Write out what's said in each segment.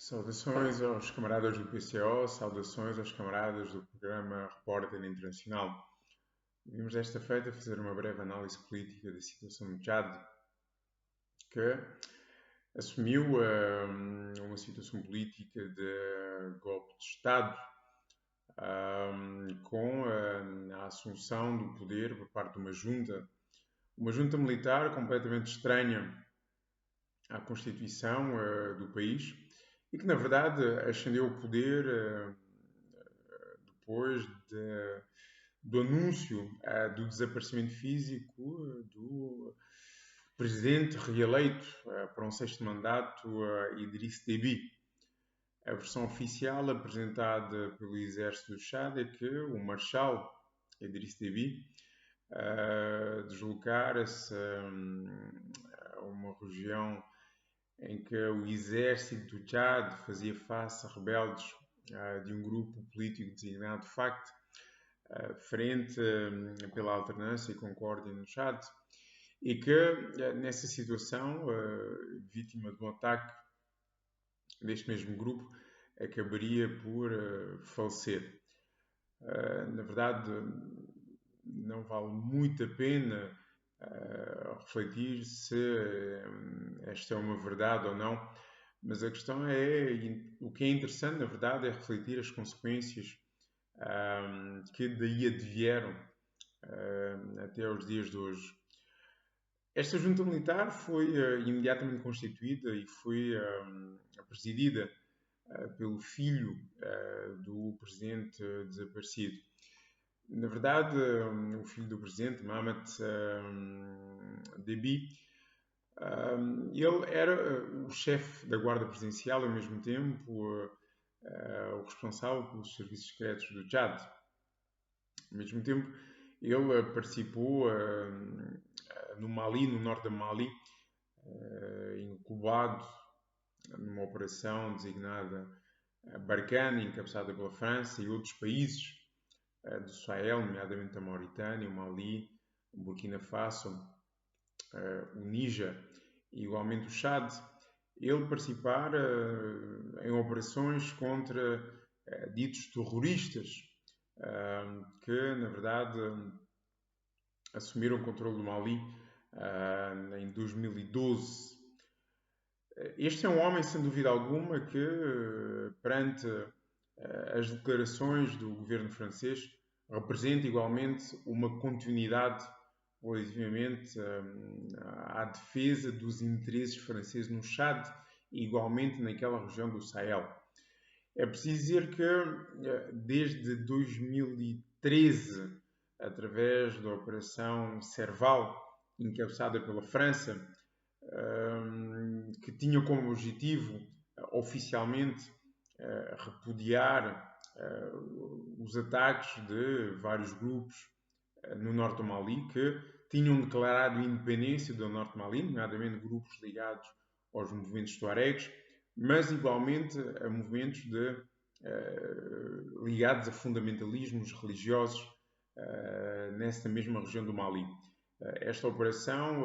Saudações aos camaradas do PCO, saudações aos camaradas do programa Repórter Internacional. Vimos desta feita fazer uma breve análise política da situação no Tchad, que assumiu uma situação política de golpe de Estado, com a assunção do poder por parte de uma junta militar completamente estranha à Constituição do país e que, na verdade, ascendeu ao poder depois do anúncio do desaparecimento físico do presidente reeleito para um sexto mandato, Idriss Déby. A versão oficial apresentada pelo exército do Chad é que o marechal Idriss Déby deslocara-se a uma região em que o exército do Tchad fazia face a rebeldes de um grupo político designado FACT, frente pela alternância e concórdia no Tchad, e que nessa situação, vítima de um ataque deste mesmo grupo, acabaria por falecer. Na verdade, não vale muito a pena refletir se esta é uma verdade ou não, mas a questão é, o que é interessante, na verdade, é refletir as consequências que daí advieram até aos dias de hoje. Esta junta militar foi imediatamente constituída e foi presidida pelo filho do presidente desaparecido. Na verdade, o filho do presidente, Mohamed Déby, ele era o chefe da Guarda Presidencial e, ao mesmo tempo, o responsável pelos serviços secretos do Tchad. Ao mesmo tempo, ele participou no Mali, no norte da Mali, incubado numa operação designada Barkhane, encabeçada pela França e outros países do Sahel, nomeadamente a Mauritânia, o Mali, o Burkina Faso, o Níger e igualmente o Chad. Ele participar em operações contra ditos terroristas que, na verdade, assumiram o controle do Mali em 2012. Este é um homem, sem dúvida alguma, que, perante as declarações do governo francês, representa igualmente uma continuidade relativamente à defesa dos interesses franceses no Chad e igualmente naquela região do Sahel. É preciso dizer que desde 2013, através da Operação Serval, encabeçada pela França, que tinha como objetivo oficialmente repudiar os ataques de vários grupos no norte do Mali que tinham declarado independência do norte do Mali, nomeadamente grupos ligados aos movimentos tuaregs, mas igualmente a movimentos ligados a fundamentalismos religiosos nessa mesma região do Mali. Esta operação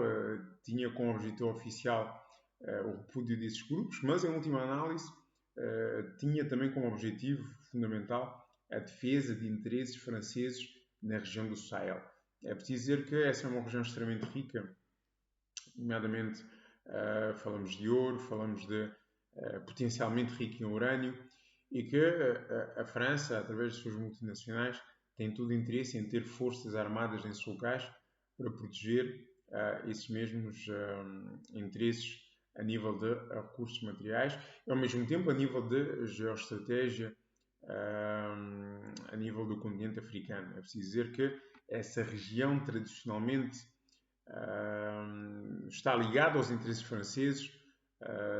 tinha como objetivo oficial o repúdio desses grupos, mas em última análise tinha também como objetivo fundamental a defesa de interesses franceses na região do Sahel. É preciso dizer que essa é uma região extremamente rica, nomeadamente falamos de ouro, falamos de potencialmente rica em urânio, e que a França, através de suas multinacionais, tem todo o interesse em ter forças armadas nesses locais para proteger esses mesmos interesses a nível de recursos materiais e, ao mesmo tempo, a nível de geoestratégia, a nível do continente africano. É preciso dizer que essa região, tradicionalmente, está ligada aos interesses franceses,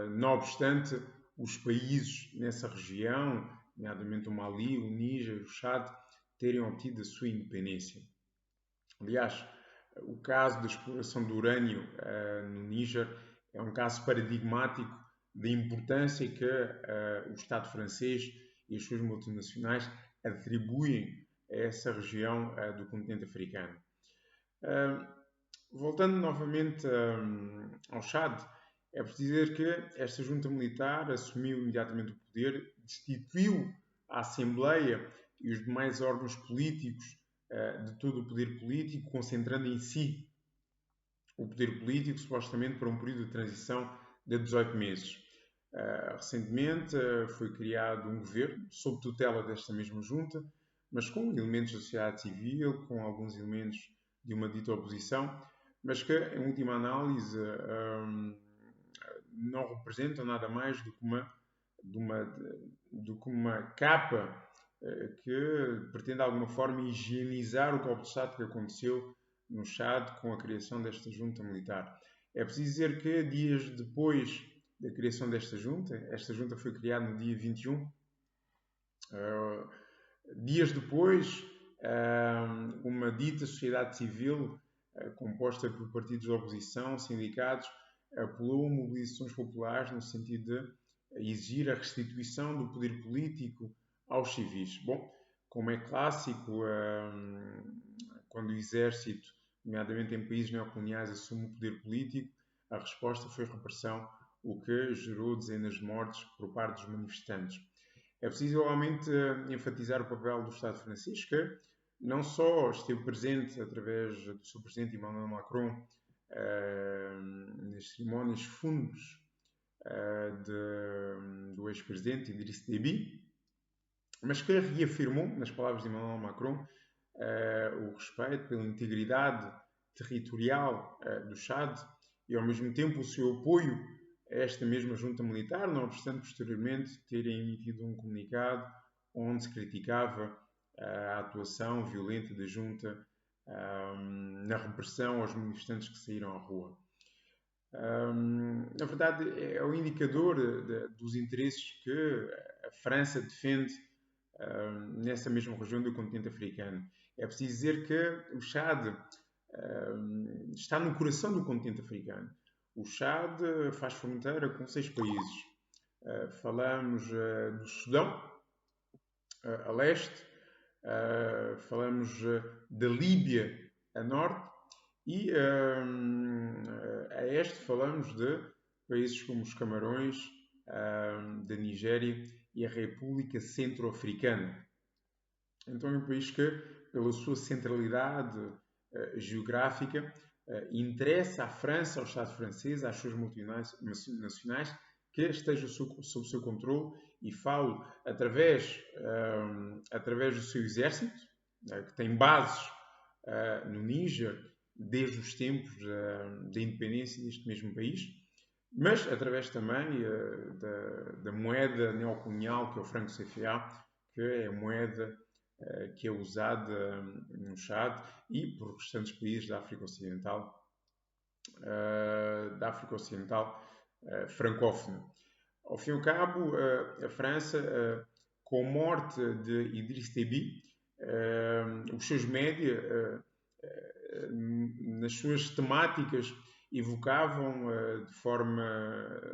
não obstante os países nessa região, nomeadamente o Mali, o Níger, o Chad, terem obtido a sua independência. Aliás, o caso da exploração do urânio no Níger é um caso paradigmático da importância que o Estado francês e as suas multinacionais atribuem a essa região do continente africano. Voltando novamente ao Chad, É preciso dizer que esta junta militar assumiu imediatamente o poder, destituiu a Assembleia e os demais órgãos políticos de todo o poder político, concentrando em si o poder político, supostamente para um período de transição de 18 meses. Recentemente foi criado um governo sob tutela desta mesma junta, mas com elementos da sociedade civil, com alguns elementos de uma dita oposição, mas que, em última análise, não representam nada mais do que uma capa que pretende, de alguma forma, higienizar o golpe de Estado que aconteceu no Chad com a criação desta junta militar. É preciso dizer que, dias depois da criação desta junta, esta junta foi criada no dia 21, dias depois, uma dita sociedade civil, composta por partidos de oposição, sindicatos, apelou mobilizações populares no sentido de exigir a restituição do poder político aos civis. Bom, como é clássico, quando o exército, nomeadamente em países neocoloniais, assume o poder político, a resposta foi repressão, o que gerou dezenas de mortes por parte dos manifestantes. É preciso, igualmente, enfatizar o papel do Estado francês, que não só esteve presente através do seu presidente Emmanuel Macron nas cerimónias fúnebres do ex-presidente Idriss Déby, mas que reafirmou, nas palavras de Emmanuel Macron, o respeito pela integridade territorial do Chad e, ao mesmo tempo, o seu apoio a esta mesma junta militar, não obstante posteriormente terem emitido um comunicado onde se criticava a atuação violenta da junta na repressão aos manifestantes que saíram à rua. Na verdade, é o indicador dos interesses que a França defende nessa mesma região do continente africano. É preciso dizer que o Chad está no coração do continente africano. O Chad faz fronteira com 6 países. Falamos do Sudão, a leste, falamos da Líbia, a norte, e a este falamos de países como os Camarões, da Nigéria e a República Centro-Africana. Então é um país que, pela sua centralidade geográfica, interessa à França, ao Estado francês, às suas multinacionais, que esteja sob o seu controle, e falo através do seu exército, que tem bases no Níger, desde os tempos da independência deste mesmo país, mas através também da moeda neocolonial, que é o franco CFA, que é a moeda que é usada no Chad e por restantes países da África Ocidental, francófona. Ao fim e ao cabo, a França, com a morte de Idriss Déby, os seus média, nas suas temáticas, evocavam de forma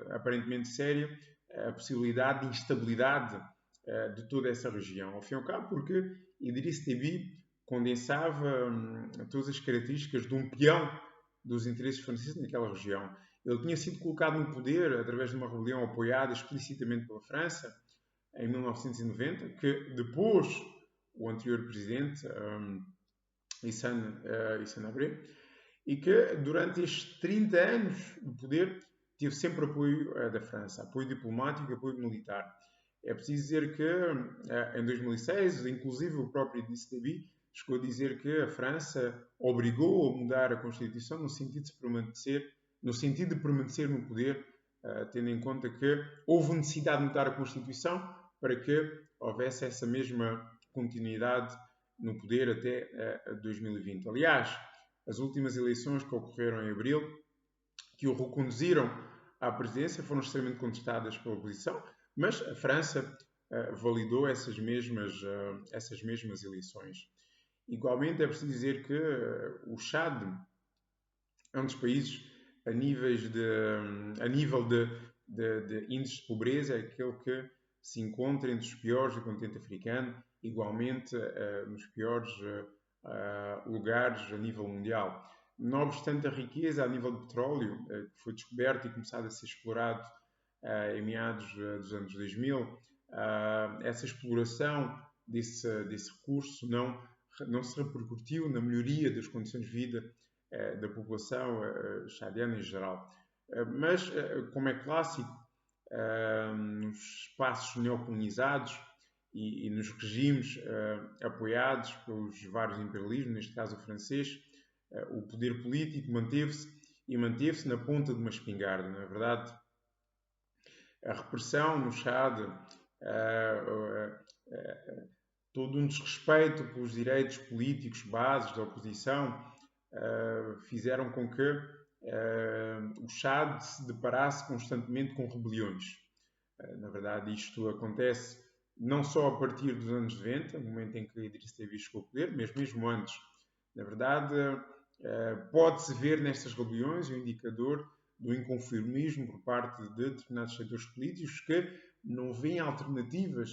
aparentemente séria a possibilidade de instabilidade de toda essa região. Ao fim e ao cabo, porque Idriss Déby condensava todas as características de um peão dos interesses franceses naquela região. Ele tinha sido colocado no poder através de uma rebelião apoiada explicitamente pela França em 1990, que depois o anterior presidente, Hissène Habré, e que durante estes 30 anos de poder teve sempre apoio da França, apoio diplomático, apoio militar. É preciso dizer que em 2006, inclusive o próprio Idriss Déby chegou a dizer que a França obrigou a mudar a Constituição no sentido de permanecer no poder, tendo em conta que houve necessidade de mudar a Constituição para que houvesse essa mesma continuidade no poder até 2020. Aliás, as últimas eleições que ocorreram em abril, que o reconduziram à presidência, foram extremamente contestadas pela oposição, mas a França validou essas mesmas eleições. Igualmente, é preciso dizer que o Chad é um dos países, a nível de índice de pobreza, é aquele que se encontra entre os piores do continente africano, igualmente nos piores lugares a nível mundial. não obstante a riqueza a nível de petróleo, que foi descoberto e começado a ser explorado em meados dos anos 2000, essa exploração desse recurso não se repercutiu na melhoria das condições de vida da população chadiana em geral. Mas, como é clássico, nos espaços neocolonizados e nos regimes apoiados pelos vários imperialismos, neste caso o francês, o poder político manteve-se na ponta de uma espingarda. Na verdade, a repressão no Chad, todo um desrespeito pelos direitos políticos bases da oposição, fizeram com que o Chad se deparasse constantemente com rebeliões. Na verdade, isto acontece não só a partir dos anos 90, no momento em que Idriss Déby chegou ao poder, mas mesmo antes. Na verdade, pode-se ver nestas rebeliões um indicador do inconformismo por parte de determinados setores políticos que não veem alternativas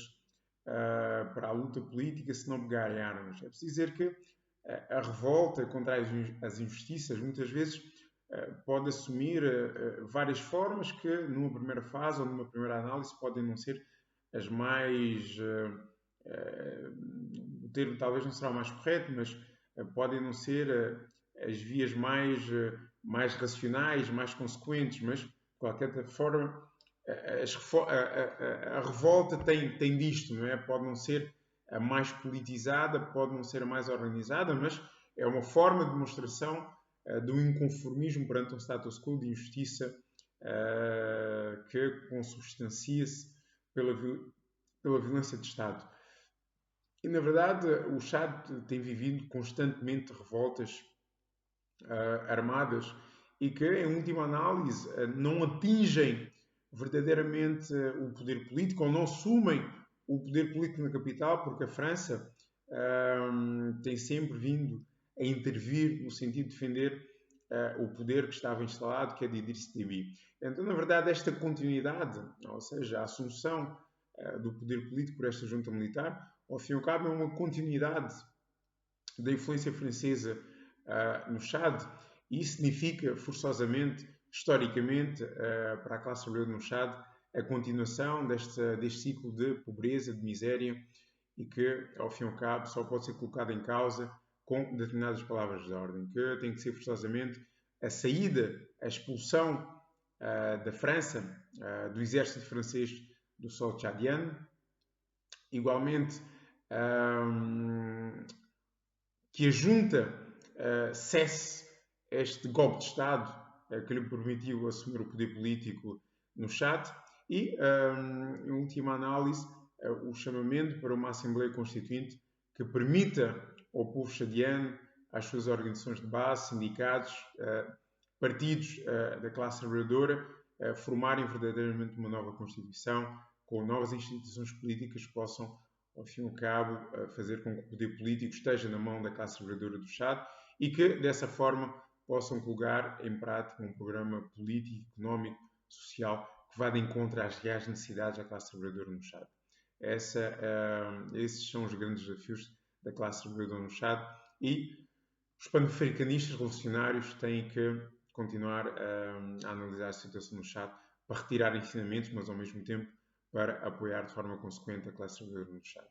para a luta política se não pegarem armas. É preciso dizer que a revolta contra as injustiças muitas vezes pode assumir várias formas que numa primeira fase ou numa primeira análise podem não ser as mais... o termo talvez não será o mais correto, mas podem não ser as vias mais racionais, mais consequentes, mas de qualquer forma a revolta tem disto, não é? Pode não ser a mais politizada, pode não ser a mais organizada, mas é uma forma de demonstração do inconformismo perante um status quo de injustiça que consubstancia-se pela violência de Estado. E, na verdade, o Chad tem vivido constantemente revoltas armadas e que, em última análise, não atingem verdadeiramente o poder político ou não assumem o poder político na capital, porque a França tem sempre vindo a intervir no sentido de defender o poder que estava instalado, que é de Idriss Déby. Então, na verdade, esta continuidade, ou seja, a assunção do poder político por esta junta militar, ao fim e ao cabo, é uma continuidade da influência francesa no Chad, e isso significa, forçosamente, historicamente, para a classe trabalhadora no Chad, a continuação deste ciclo de pobreza, de miséria, e que, ao fim e ao cabo, só pode ser colocado em causa com determinadas palavras de ordem, que tem que ser forçosamente a saída, a expulsão da França, do exército francês do solo chadiano, igualmente que a junta cesse este golpe de Estado que lhe permitiu assumir o poder político no Chad e, em última análise, o chamamento para uma Assembleia Constituinte que permita ao povo chadiano, às suas organizações de base, sindicatos, partidos da classe trabalhadora, formarem verdadeiramente uma nova Constituição com novas instituições políticas que possam, ao fim e ao cabo, fazer com que o poder político esteja na mão da classe trabalhadora do Chad e que, dessa forma, possam colocar em prática um programa político, económico, social que vá de encontro às reais necessidades da classe trabalhadora no Chad. Esses são os grandes desafios da classe trabalhadora no Chad e os pan-africanistas revolucionários têm que continuar a analisar a situação no Chad para retirar ensinamentos, mas ao mesmo tempo para apoiar de forma consequente a classe trabalhadora no Chad.